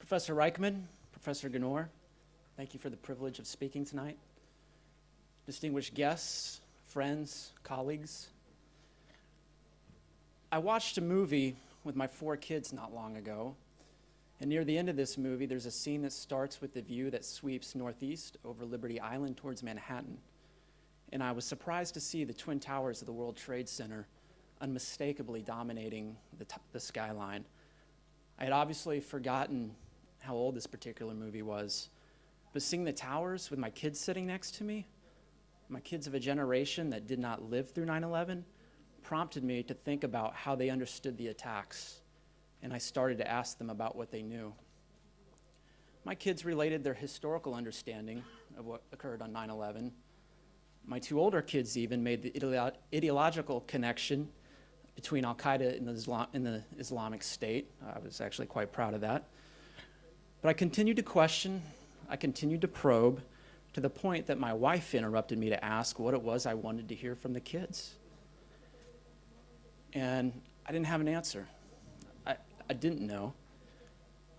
Professor Reichman, Professor Ganor, thank you for the privilege of speaking tonight. Distinguished guests, friends, colleagues. I watched a movie with my 4 kids not long ago, and near the end of this movie, there's a scene that starts with the view that sweeps northeast over Liberty Island towards Manhattan. And I was surprised to see the Twin Towers of the World Trade Center unmistakably dominating the skyline. I had obviously forgotten how old this particular movie was, but seeing the towers with my kids sitting next to me, my kids of a generation that did not live through 9/11, prompted me to think about how they understood the attacks, and I started to ask them about what they knew. My kids related their historical understanding of what occurred on 9/11. My 2 older kids even made the ideological connection between Al-Qaeda and the Islamic State. I was actually quite proud of that. But I continued to question, I continued to probe, to the point that my wife interrupted me to ask what it was I wanted to hear from the kids. And I didn't have an answer. I didn't know.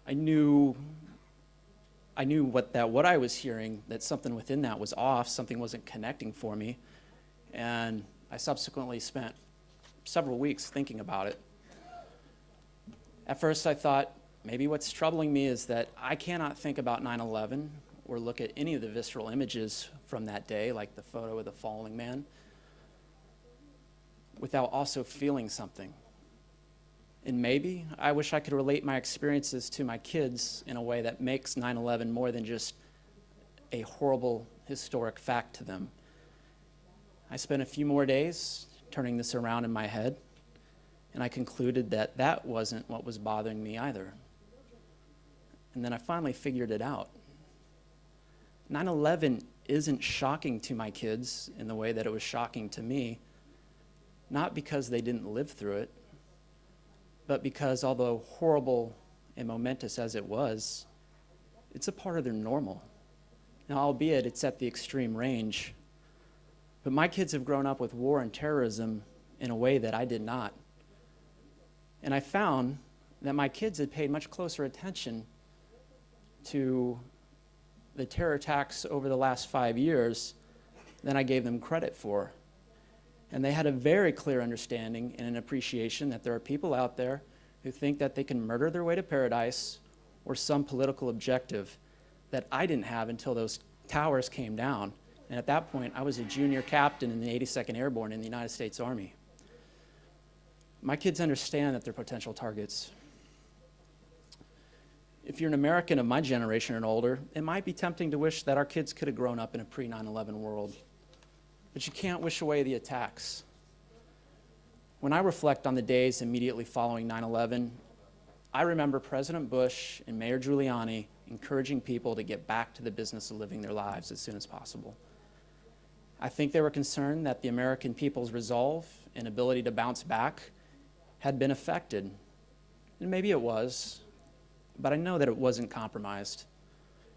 I knew what I was hearing, that something within that was off, something wasn't connecting for me. And I subsequently spent several weeks thinking about it. At first I thought, maybe what's troubling me is that I cannot think about 9/11 or look at any of the visceral images from that day, like the photo of the falling man, without also feeling something. And maybe I wish I could relate my experiences to my kids in a way that makes 9/11 more than just a horrible historic fact to them. I spent a few more days turning this around in my head, and I concluded that that wasn't what was bothering me either. And then I finally figured it out. 9/11 isn't shocking to my kids in the way that it was shocking to me, not because they didn't live through it, but because although horrible and momentous as it was, it's a part of their normal. Now, albeit it's at the extreme range, but my kids have grown up with war and terrorism in a way that I did not. And I found that my kids had paid much closer attention to the terror attacks over the last 5 years than I gave them credit for. And they had a very clear understanding and an appreciation that there are people out there who think that they can murder their way to paradise or some political objective that I didn't have until those towers came down. And at that point, I was a junior captain in the 82nd Airborne in the United States Army. My kids understand that they're potential targets. If you're an American of my generation and older, it might be tempting to wish that our kids could have grown up in a pre-9/11 world. But you can't wish away the attacks. When I reflect on the days immediately following 9/11, I remember President Bush and Mayor Giuliani encouraging people to get back to the business of living their lives as soon as possible. I think they were concerned that the American people's resolve and ability to bounce back had been affected. And maybe it was, but I know that it wasn't compromised.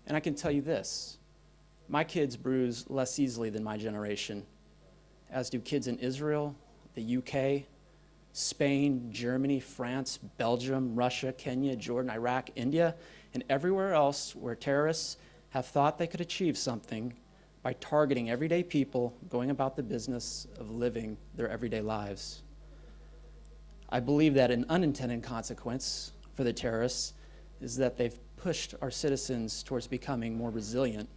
And I can tell you this, my kids bruise less easily than my generation, as do kids in Israel, the UK, Spain, Germany, France, Belgium, Russia, Kenya, Jordan, Iraq, India, and everywhere else where terrorists have thought they could achieve something by targeting everyday people going about the business of living their everyday lives. I believe that an unintended consequence for the terrorists is that they've pushed our citizens towards becoming more resilient.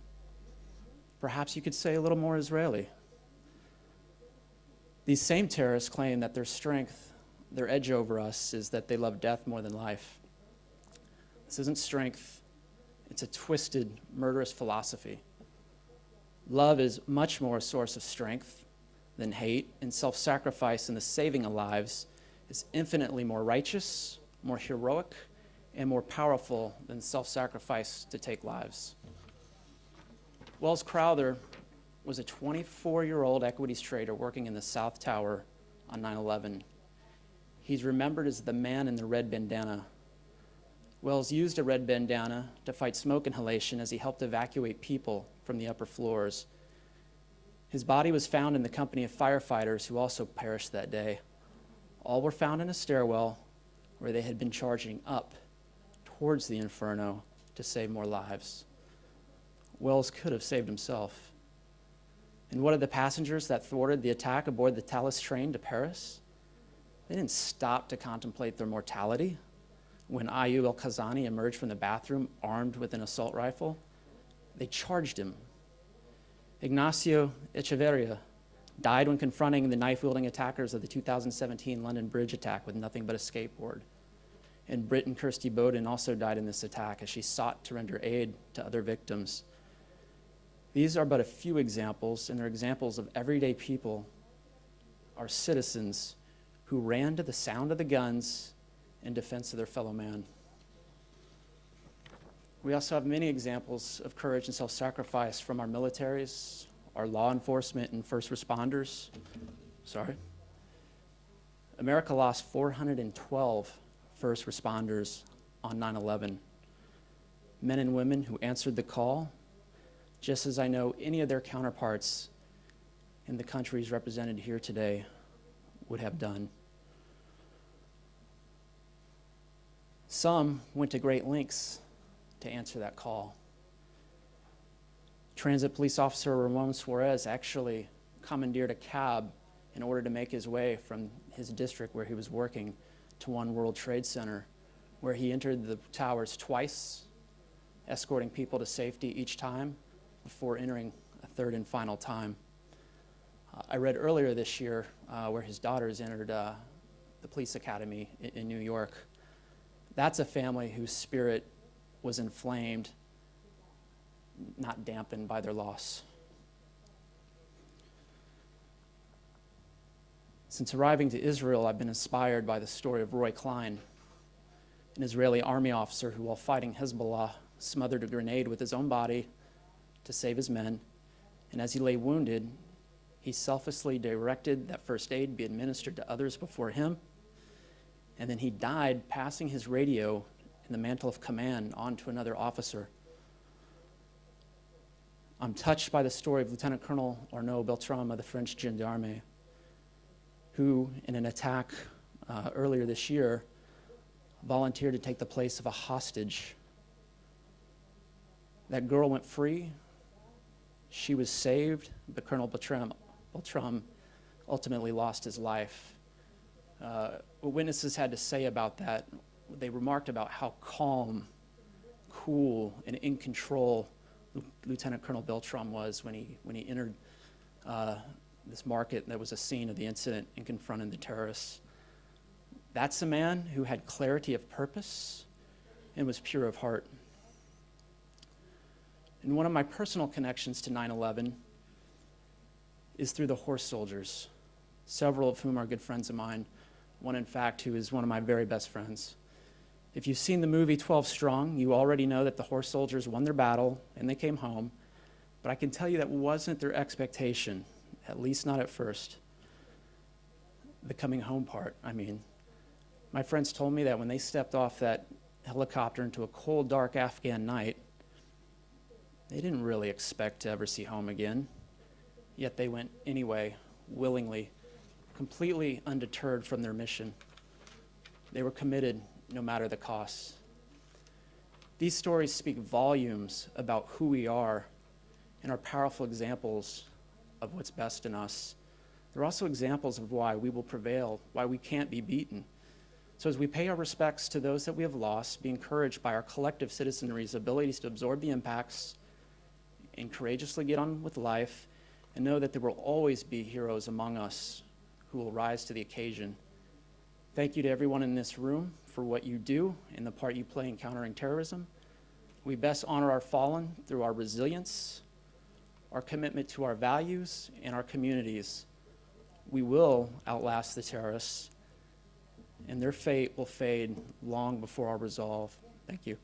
Perhaps you could say a little more Israeli. These same terrorists claim that their strength, their edge over us, is that they love death more than life. This isn't strength. It's a twisted, murderous philosophy. Love is much more a source of strength than hate, and self-sacrifice in the saving of lives is infinitely more righteous, more heroic, and more powerful than self-sacrifice to take lives. Welles Crowther was a 24-year-old equities trader working in the South Tower on 9/11. He's remembered as the man in the red bandana. Welles used a red bandana to fight smoke inhalation as he helped evacuate people from the upper floors. His body was found in the company of firefighters who also perished that day. All were found in a stairwell where they had been charging up towards the inferno to save more lives. Wells could have saved himself. And what of the passengers that thwarted the attack aboard the Thalys train to Paris? They didn't stop to contemplate their mortality when Ayub al-Khazani emerged from the bathroom armed with an assault rifle. They charged him. Ignacio Echeverria died when confronting the knife-wielding attackers of the 2017 London Bridge attack with nothing but a skateboard. And Britain Kirsty Bowden also died in this attack as she sought to render aid to other victims. These are but a few examples, and they're examples of everyday people, our citizens, who ran to the sound of the guns in defense of their fellow man. We also have many examples of courage and self-sacrifice from our militaries, our law enforcement and first responders. America lost 412 first responders on 9/11. Men and women who answered the call, just as I know any of their counterparts in the countries represented here today would have done. Some went to great lengths to answer that call. Transit police officer Ramon Suarez actually commandeered a cab in order to make his way from his district where he was working to One World Trade Center, where he entered the towers twice, escorting people to safety each time before entering a third and final time. I read earlier this year where his daughters entered the police academy in New York. That's a family whose spirit was inflamed, not dampened by their loss. Since arriving to Israel, I've been inspired by the story of Roy Klein, an Israeli army officer who, while fighting Hezbollah, smothered a grenade with his own body to save his men. And as he lay wounded, he selflessly directed that first aid be administered to others before him. And then he died passing his radio in the mantle of command on to another officer. I'm touched by the story of Lieutenant Colonel Arnaud Beltrame of the French Gendarme, who, in an attack earlier this year, volunteered to take the place of a hostage. That girl went free. She was saved, but Colonel Beltrame ultimately lost his life. What witnesses had to say about that, they remarked about how calm, cool, and in control Lieutenant Colonel Beltrame was when he entered this market that was a scene of the incident and confronted the terrorists. That's a man who had clarity of purpose and was pure of heart. And one of my personal connections to 9/11 is through the horse soldiers, several of whom are good friends of mine, one in fact who is one of my very best friends. If you've seen the movie 12 Strong, you already know that the horse soldiers won their battle and they came home, but I can tell you that wasn't their expectation, at least not at first. The coming home part, I mean. My friends told me that when they stepped off that helicopter into a cold, dark Afghan night, they didn't really expect to ever see home again, yet they went anyway, willingly, completely undeterred from their mission. They were committed no matter the cost. These stories speak volumes about who we are and are powerful examples of what's best in us. They're also examples of why we will prevail, why we can't be beaten. So as we pay our respects to those that we have lost, be encouraged by our collective citizenry's abilities to absorb the impacts and courageously get on with life, and know that there will always be heroes among us who will rise to the occasion. Thank you to everyone in this room for what you do and the part you play in countering terrorism. We best honor our fallen through our resilience, our commitment to our values, and our communities. We will outlast the terrorists, and their fate will fade long before our resolve. Thank you.